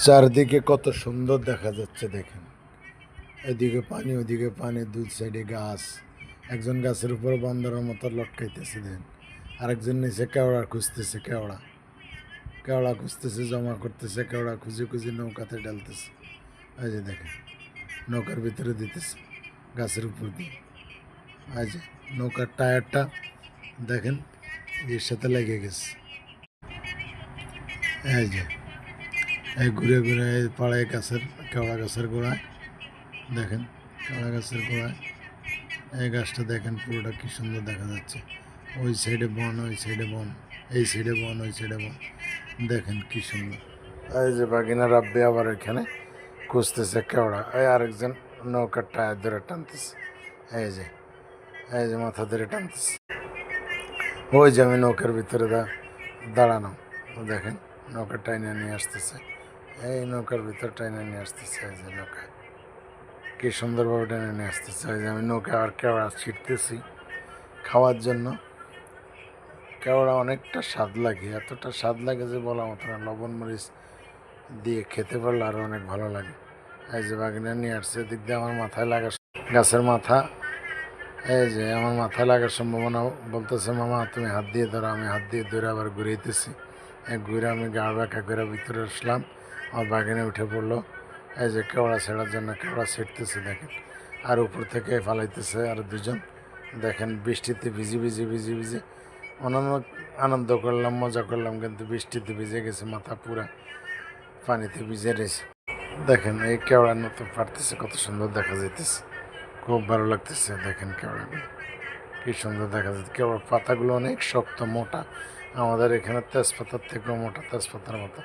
চারদিকে কত সুন্দর দেখা যাচ্ছে দেখেন। এদিকে পানি ওদিকে পানি, দুই সাইডে গাছ। একজন গাছের উপর বান্দরের মতো লটকাইতেছে দেন, আরেকজন নিচে কেওড়া খুঁজতেছে, কেওড়া কেওড়া খুঁজতেছে, জমা করতেছে, কেওড়া খুঁজে খুঁজে নৌকাতে ডালতেছে। এই যে দেখেন, নৌকার ভিতরে দিতেছে গাছের উপর দিয়ে। এই যে নৌকার টায়ারটা দেখেন এর সাথে লেগে গেছে। এই যে এই ঘুরে ঘুরে এই পাড়ায় গাছের, কেওড়া গাছের গোড়ায় দেখেন, কেওড়া গাছের গোড়ায় এই গাছটা দেখেন, পুরোটা কি সুন্দর দেখা যাচ্ছে। ওই সাইডে বন, ওই সাইডে বন, এই সাইডে বন, ওই সাইডে বন, দেখেন কি সুন্দর। এই যে বাগিনা রাব্বি আবার এখানে খুঁজতেছে কেওড়া। এই আরেকজন নৌকার টায়ার ধরে টানতেছে। এই যে এই যে মাথা ধরে টানতেছে। ওই যে আমি নৌকার ভিতরে দাঁড়ানো, দেখেন নৌকার টাইনে নিয়ে আসতেছে। এই নৌকার ভিতর টাইনে নিয়ে আসতেছে। এই যে নৌকা কি সুন্দরভাবে টেনে নিয়ে আসতেছে। ওই যে আমি নৌকা আর কেওড়া ছিটতেছি খাওয়ার জন্য। কেওড়া অনেকটা স্বাদ লাগে, এতটা স্বাদ লাগে যে বলা মতো না। লবণ মরিচ দিয়ে খেতে পারলে আরও অনেক ভালো লাগে। এই যে বাগিনা নিয়ে আসছে, এদিক দিয়ে আমার মাথায় লাগা, গাছের মাথা। এই যে আমার মাথায় লাগার সম্ভাবনা। বলতেছে মামা তুমি হাত দিয়ে ধরো, আমি হাত দিয়ে ধরে আবার ঘুরাইতেছি। ঘুরে আমি গা ব্যাখ্যা করে ভিতরে আসলাম, আমার বাগিনে উঠে পড়লো। এই যে কেওড়া ছেড়ার জন্য কেওড়া ছিটতেছে দেখেন, আর উপর থেকে ফালাইতেছে আর দুজন। দেখেন বৃষ্টিতে ভিজি ভিজি ভিজি ভিজি অন্যান্য আনন্দ করলাম, মজা করলাম, কিন্তু বৃষ্টিতে ভিজে গেছে, মাথা পুরা পানিতে ভিজে রয়েছে। দেখেন এই কেওড়ার নতুন পারতেছে, কত সুন্দর দেখা যাইতেছে, খুব ভালো লাগতেছে। দেখেন কেওড়াগুলো কি সুন্দর দেখা যাচ্ছে। কেওড়ার পাতাগুলো অনেক শক্ত মোটা, আমাদের এখানে তেজপাতার থেকেও মোটা, তেজপাতার মতো।